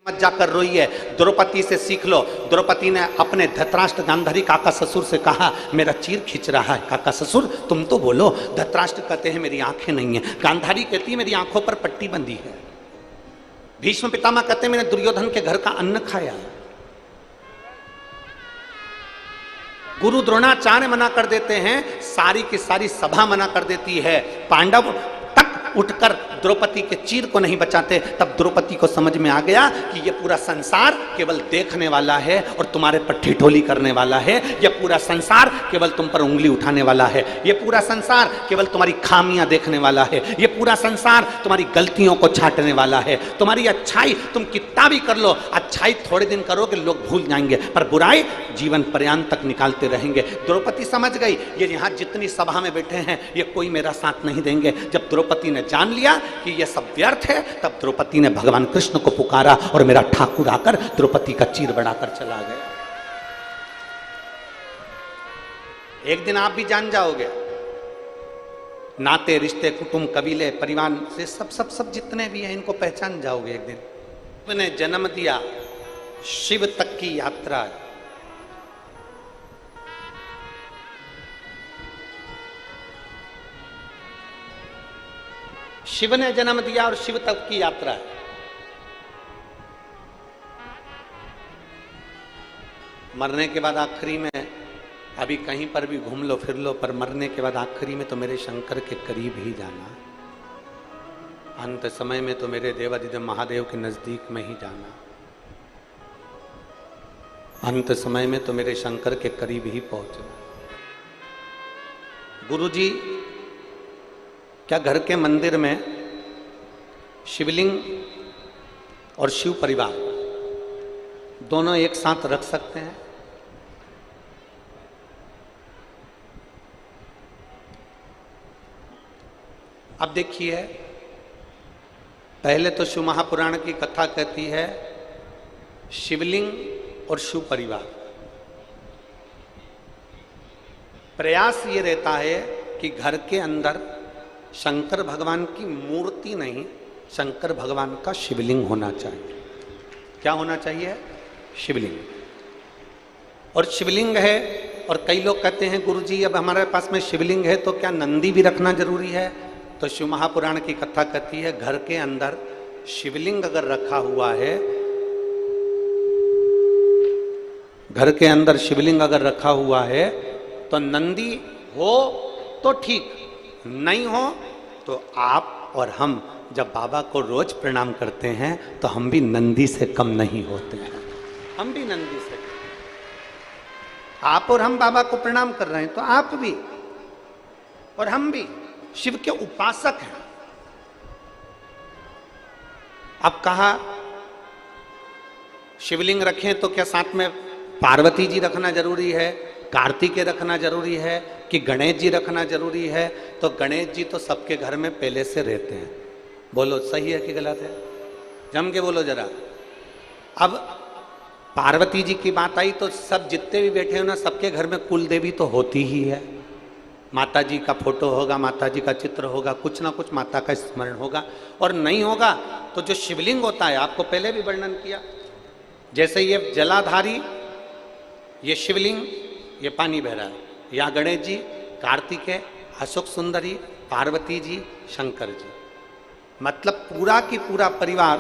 मत जाकर रोई है, द्रौपदी से सीख लो। द्रौपदी ने अपने धृतराष्ट्र गांधारी काका ससुर से कहा मेरा चीर खींच रहा है। काका ससुर तुम तो बोलो। धृतराष्ट्र कहते हैं मेरी आंखें नहीं है। गांधारी कहती है मेरी आंखों पर पट्टी बंधी है। भीष्म पितामह कहते हैं मैंने दुर्योधन के घर का अन्न खाया। गुरु द्रोणाचार्य मना कर देते हैं, सारी की सारी सभा मना कर देती है। पांडव तक उठकर द्रौपदी के चीर को नहीं बचाते। तब द्रौपदी को समझ में आ गया कि यह पूरा संसार केवल देखने वाला है और तुम्हारे पर ठिठोली करने वाला है। यह पूरा संसार केवल तुम पर उंगली उठाने वाला है। यह पूरा संसार केवल तुम्हारी खामियां देखने वाला है। यह पूरा संसार तुम्हारी गलतियों को छांटने वाला है। तुम्हारी अच्छाई तुम कितना भी कर लो, अच्छाई थोड़े दिन करोगे लोग भूल जाएंगे, पर बुराई जीवन पर्यंत तक निकालते रहेंगे। द्रौपदी समझ गई ये यहां जितनी सभा में बैठे हैं ये कोई मेरा साथ नहीं देंगे। जब द्रौपदी ने जान लिया कि यह सब व्यर्थ है, तब द्रौपदी ने भगवान कृष्ण को पुकारा और मेरा ठाकुर आकर द्रौपदी का चीर बढ़ाकर चला गया। एक दिन आप भी जान जाओगे, नाते रिश्ते कुटुंब कबीले परिवार से सब जितने भी हैं इनको पहचान जाओगे एक दिन। शिव ने जन्म दिया, शिव तक की यात्रा है। शिव ने जन्म दिया और शिव तक की यात्रा है। मरने के बाद आखिरी में अभी कहीं पर भी घूम लो फिर लो, पर मरने के बाद आखिरी में तो मेरे शंकर के करीब ही जाना। अंत समय में तो मेरे देवादिदेव महादेव के नजदीक में ही जाना। अंत समय में तो मेरे शंकर के करीब ही पहुंचना। गुरुजी, क्या घर के मंदिर में शिवलिंग और शिव परिवार दोनों एक साथ रख सकते हैं? अब देखिए, पहले तो शिव महापुराण की कथा कहती है शिवलिंग और शिव परिवार। प्रयास ये रहता है कि घर के अंदर शंकर भगवान की मूर्ति नहीं, शंकर भगवान का शिवलिंग होना चाहिए। क्या होना चाहिए? शिवलिंग। और शिवलिंग है, और कई लोग कहते हैं गुरुजी अब हमारे पास में शिवलिंग है तो क्या नंदी भी रखना जरूरी है? तो शिव महापुराण की कथा कहती है घर के अंदर शिवलिंग अगर रखा हुआ है, घर के अंदर शिवलिंग अगर रखा हुआ है तो नंदी हो तो ठीक, नहीं हो तो आप और हम जब बाबा को रोज प्रणाम करते हैं तो हम भी नंदी से कम नहीं होते हैं। हम भी नंदी से, आप और हम बाबा को प्रणाम कर रहे हैं तो आप भी और हम भी शिव के उपासक हैं। अब कहा शिवलिंग रखें तो क्या साथ में पार्वती जी रखना जरूरी है, कार्तिकेय रखना जरूरी है, कि गणेश जी रखना जरूरी है? तो गणेश जी तो सबके घर में पहले से रहते हैं। बोलो सही है कि गलत है? जम के बोलो जरा। अब पार्वती जी की बात आई तो सब जितने भी बैठे हो ना, सबके घर में कुल देवी तो होती ही है। माता जी का फोटो होगा, माता जी का चित्र होगा, कुछ ना कुछ माता का स्मरण होगा। और नहीं होगा तो जो शिवलिंग होता है, आपको पहले भी वर्णन किया, जैसे ये जलाधारी, ये शिवलिंग, ये पानी बह रहा है, या गणेश जी, कार्तिकेय, अशोक सुंदरी, पार्वती जी, शंकर जी, मतलब पूरा की पूरा परिवार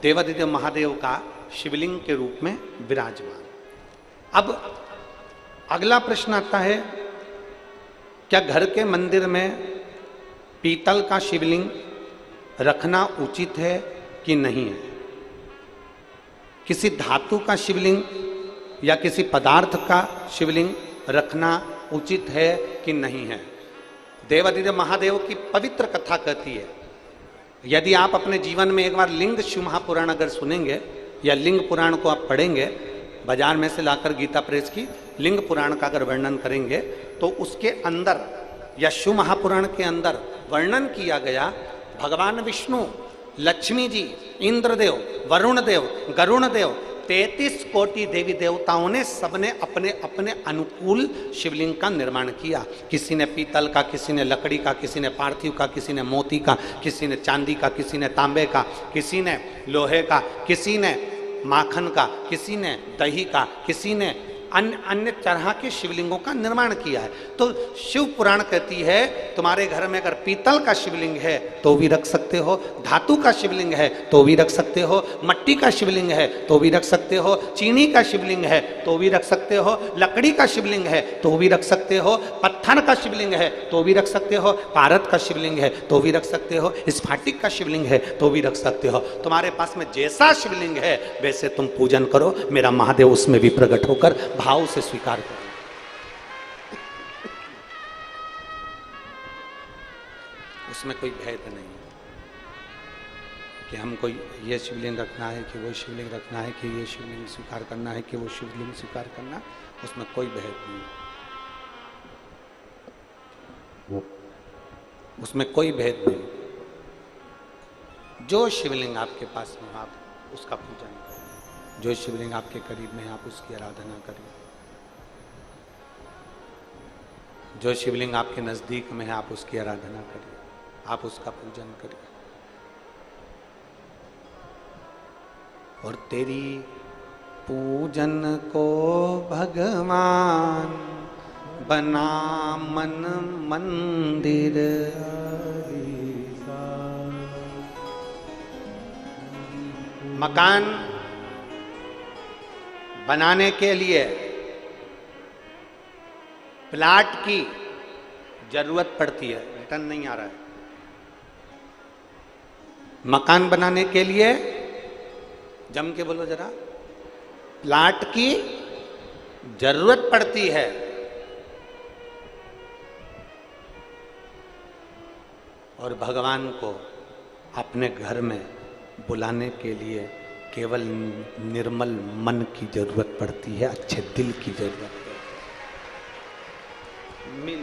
देवादिदेव महादेव का शिवलिंग के रूप में विराजमान। अब अगला प्रश्न आता है, क्या घर के मंदिर में पीतल का शिवलिंग रखना उचित है कि नहीं है? किसी धातु का शिवलिंग या किसी पदार्थ का शिवलिंग रखना उचित है कि नहीं है? देवादिदेव महादेव की पवित्र कथा कहती है, यदि आप अपने जीवन में एक बार लिंग शिव महापुराण अगर सुनेंगे या लिंग पुराण को आप पढ़ेंगे, बाजार में से लाकर गीता प्रेस की लिंग पुराण का अगर वर्णन करेंगे तो उसके अंदर या शिव महापुराण के अंदर वर्णन किया गया भगवान विष्णु, लक्ष्मी जी, इंद्रदेव, वरुण देव, गरुण देव, 33 कोटि देवी देवताओं ने सबने अपने अपने अनुकूल शिवलिंग का निर्माण किया। किसी ने पीतल का, किसी ने लकड़ी का, किसी ने पार्थिव का, किसी ने मोती का, किसी ने चांदी का, किसी ने तांबे का, किसी ने लोहे का, किसी ने माखन का, किसी ने दही का, किसी ने अन्य अन्य तरह के शिवलिंगों का निर्माण किया है। तो शिव पुराण कहती है तुम्हारे घर में अगर पीतल का शिवलिंग है तो भी रख सकते हो, धातु का शिवलिंग है तो भी रख सकते हो, मट्टी का शिवलिंग है तो भी रख सकते हो, चीनी का शिवलिंग है तो भी रख सकते हो, लकड़ी का शिवलिंग है तो भी रख सकते हो, पत्थर का शिवलिंग है तो भी रख सकते हो, पारद का शिवलिंग है तो भी रख सकते हो, स्फाटिक का शिवलिंग है तो भी रख सकते हो। तुम्हारे पास में जैसा शिवलिंग है वैसे तुम पूजन करो, मेरा महादेव उसमें भी प्रकट होकर भाव से स्वीकार करो। उसमें कोई भेद नहीं कि हमको ये शिवलिंग रखना है कि वो शिवलिंग रखना है, कि ये शिवलिंग स्वीकार करना है कि वो शिवलिंग स्वीकार करना, उसमें कोई भेद नहीं, उसमें कोई भेद नहीं। जो शिवलिंग आपके पास में आप उसका पूजन करें, जो शिवलिंग आपके करीब में आप उसकी आराधना करें, जो शिवलिंग आपके नजदीक में है आप उसकी आराधना करिए, आप उसका पूजन करिए। और तेरी पूजन को भगवान बना मन मंदिर, मकान बनाने के लिए प्लाट की जरूरत पड़ती है, रिटर्न नहीं आ रहा है। मकान बनाने के लिए जम के बोलो जरा, प्लाट की जरूरत पड़ती है। और भगवान को अपने घर में बुलाने के लिए केवल निर्मल मन की जरूरत पड़ती है, अच्छे दिल की जरूरत है। मिल